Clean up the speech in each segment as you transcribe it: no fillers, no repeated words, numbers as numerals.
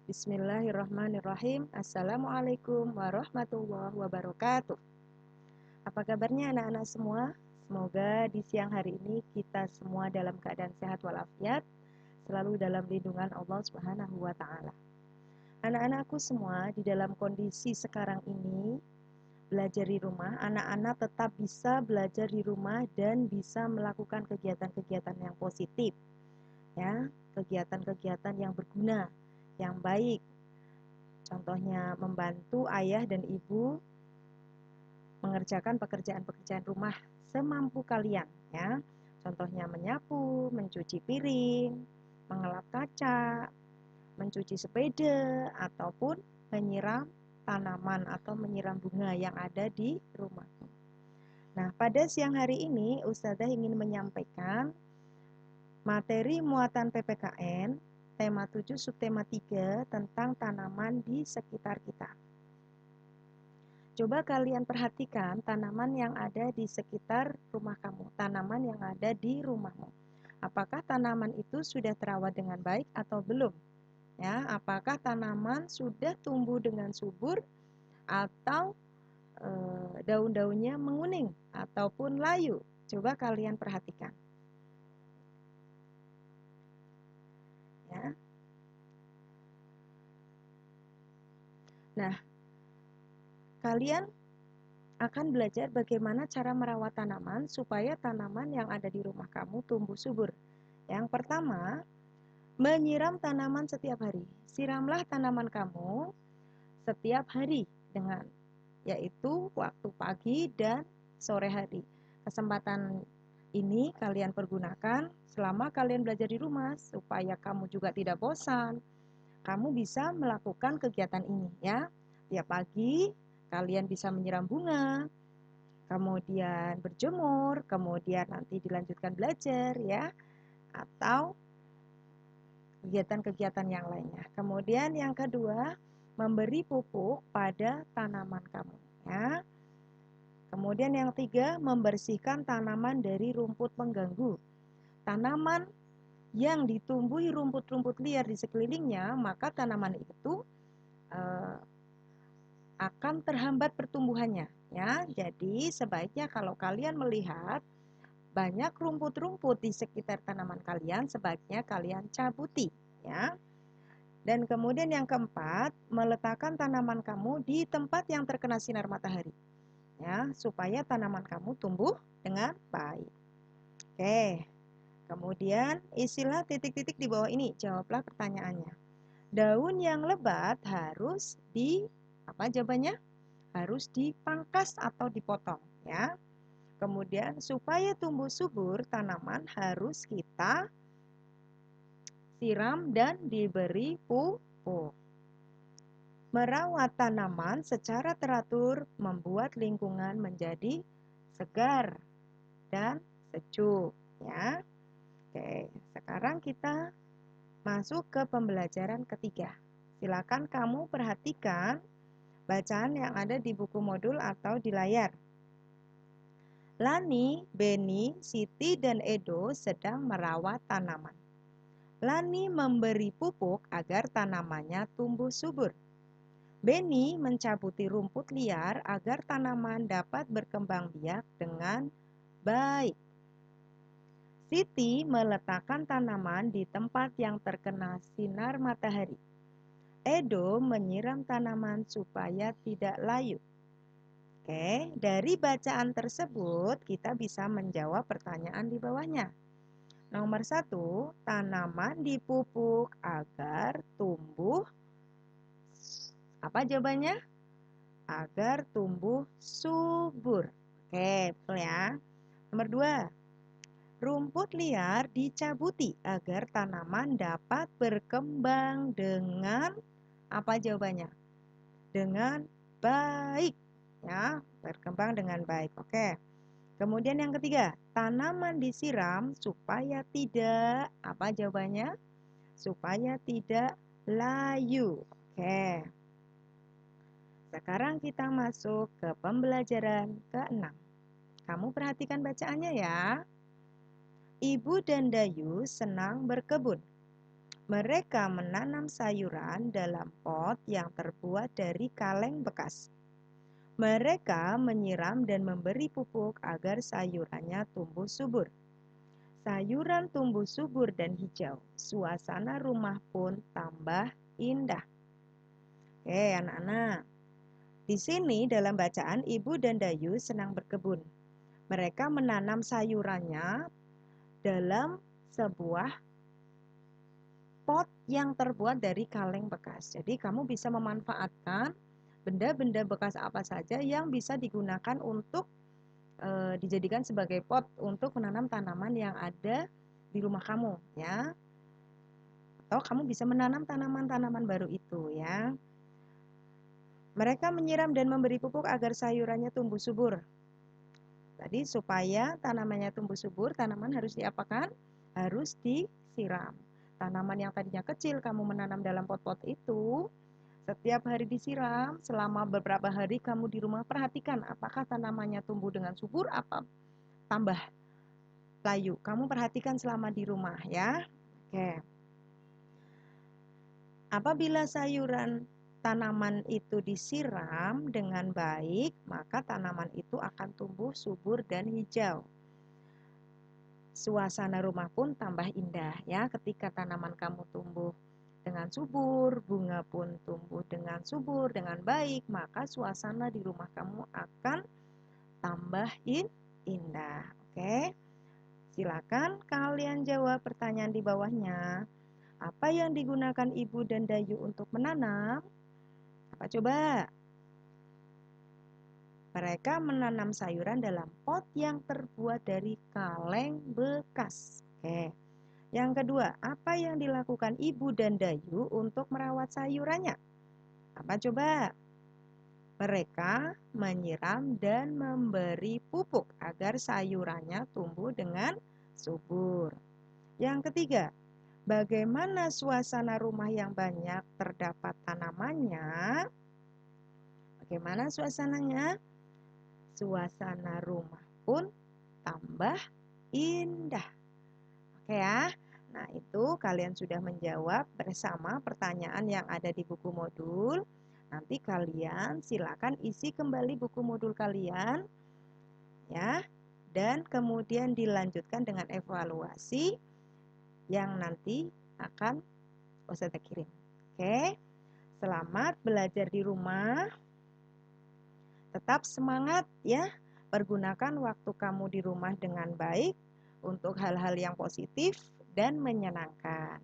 Bismillahirrahmanirrahim. Assalamualaikum warahmatullahi wabarakatuh. Apa kabarnya anak-anak semua? Semoga di siang hari ini kita semua dalam keadaan sehat walafiat, selalu dalam lindungan Allah Subhanahu wa taala. Anak-anakku semua di dalam kondisi sekarang ini belajar di rumah, anak-anak tetap bisa belajar di rumah dan bisa melakukan kegiatan-kegiatan yang positif. Ya, kegiatan-kegiatan yang berguna, yang baik. Contohnya membantu ayah dan ibu mengerjakan pekerjaan-pekerjaan rumah semampu kalian, ya. Contohnya menyapu, mencuci piring, mengelap kaca, mencuci sepeda, ataupun menyiram tanaman atau menyiram bunga yang ada di rumah. Nah, pada siang hari ini Ustazah ingin menyampaikan materi muatan PPKN tema 7 subtema 3 tentang tanaman di sekitar kita. Coba kalian perhatikan tanaman yang ada di sekitar rumah kamu, tanaman yang ada di rumahmu. Apakah tanaman itu sudah terawat dengan baik atau belum? Ya, apakah tanaman sudah tumbuh dengan subur atau daun-daunnya menguning ataupun layu? Coba kalian perhatikan. Ya. Nah, kalian akan belajar bagaimana cara merawat tanaman supaya tanaman yang ada di rumah kamu tumbuh subur. Yang pertama, menyiram tanaman setiap hari. Siramlah tanaman kamu setiap hari dengan yaitu waktu pagi dan sore hari. Kesempatan ini kalian pergunakan selama kalian belajar di rumah supaya kamu juga tidak bosan. Kamu bisa melakukan kegiatan ini ya. Tiap pagi kalian bisa menyiram bunga, kemudian berjemur, kemudian nanti dilanjutkan belajar ya, atau kegiatan-kegiatan yang lainnya. Kemudian yang kedua, memberi pupuk pada tanaman kamu ya. Kemudian yang ketiga, membersihkan tanaman dari rumput pengganggu. Tanaman yang ditumbuhi rumput-rumput liar di sekelilingnya, maka tanaman itu akan terhambat pertumbuhannya ya. Jadi sebaiknya kalau kalian melihat banyak rumput-rumput di sekitar tanaman kalian, sebaiknya kalian cabuti ya. Dan kemudian yang keempat, meletakkan tanaman kamu di tempat yang terkena sinar matahari ya, supaya tanaman kamu tumbuh dengan baik. Oke. Kemudian isilah titik-titik di bawah ini, jawablah pertanyaannya. Daun yang lebat harus apa jawabannya? Harus dipangkas atau dipotong ya. Kemudian supaya tumbuh subur, tanaman harus kita siram dan diberi pupuk. Merawat tanaman secara teratur membuat lingkungan menjadi segar dan sejuk ya. Oke, sekarang kita masuk ke pembelajaran ketiga. Silakan kamu perhatikan bacaan yang ada di buku modul atau di layar. Lani, Beni, Siti, dan Edo sedang merawat tanaman. Lani memberi pupuk agar tanamannya tumbuh subur. Beni mencabuti rumput liar agar tanaman dapat berkembang biak dengan baik. Siti meletakkan tanaman di tempat yang terkena sinar matahari. Edo menyiram tanaman supaya tidak layu. Oke, dari bacaan tersebut kita bisa menjawab pertanyaan di bawahnya. Nomor 1, tanaman dipupuk agar tumbuh, apa jawabannya? Agar tumbuh subur. Oke, betul ya. Nomor 2, rumput liar dicabuti agar tanaman dapat berkembang dengan, apa jawabannya? Dengan baik. Ya, berkembang dengan baik. Oke. Kemudian yang ketiga, tanaman disiram supaya tidak, apa jawabannya? Supaya tidak layu. Oke. Sekarang kita masuk ke pembelajaran ke-6. Kamu perhatikan bacaannya ya. Ibu dan Dayu senang berkebun. Mereka menanam sayuran dalam pot yang terbuat dari kaleng bekas. Mereka menyiram dan memberi pupuk agar sayurannya tumbuh subur. Sayuran tumbuh subur dan hijau. Suasana rumah pun tambah indah. Oke, anak-anak. Di sini dalam bacaan Ibu dan Dayu senang berkebun. Mereka menanam sayurannya dalam sebuah pot yang terbuat dari kaleng bekas. Jadi kamu bisa memanfaatkan benda-benda bekas apa saja yang bisa digunakan untuk dijadikan sebagai pot untuk menanam tanaman yang ada di rumah kamu, ya. Atau kamu bisa menanam tanaman-tanaman baru itu, ya. Mereka menyiram dan memberi pupuk agar sayurannya tumbuh subur. Tadi supaya tanamannya tumbuh subur, tanaman harus diapakan? Harus disiram. Tanaman yang tadinya kecil kamu menanam dalam pot-pot itu, setiap hari disiram, selama beberapa hari kamu di rumah perhatikan apakah tanamannya tumbuh dengan subur apa tambah layu. Kamu perhatikan selama di rumah, ya. Oke. Apabila sayuran tanaman itu disiram dengan baik, maka tanaman itu akan tumbuh subur dan hijau. Suasana rumah pun tambah indah, ya. Ketika tanaman kamu tumbuh dengan subur, bunga pun tumbuh dengan subur, dengan baik, maka suasana di rumah kamu akan tambah indah. Oke. Silakan kalian jawab pertanyaan di bawahnya. Apa yang digunakan Ibu dan Dayu untuk menanam? Apa coba? Mereka menanam sayuran dalam pot yang terbuat dari kaleng bekas. Oke. Yang kedua, apa yang dilakukan Ibu dan Dayu untuk merawat sayurannya? Apa coba? Mereka menyiram dan memberi pupuk agar sayurannya tumbuh dengan subur. Yang ketiga, bagaimana suasana rumah yang banyak terdapat tanamannya? Bagaimana suasananya? Suasana rumah pun tambah indah. Oke ya. Nah, itu kalian sudah menjawab bersama pertanyaan yang ada di buku modul. Nanti kalian silakan isi kembali buku modul kalian ya. Dan kemudian dilanjutkan dengan evaluasi yang nanti akan Ustazah kirim. Oke. Selamat belajar di rumah. Tetap semangat ya. Pergunakan waktu kamu di rumah dengan baik untuk hal-hal yang positif dan menyenangkan.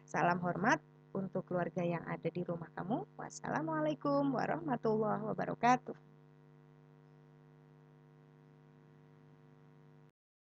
Salam hormat untuk keluarga yang ada di rumah kamu. Wassalamualaikum warahmatullahi wabarakatuh.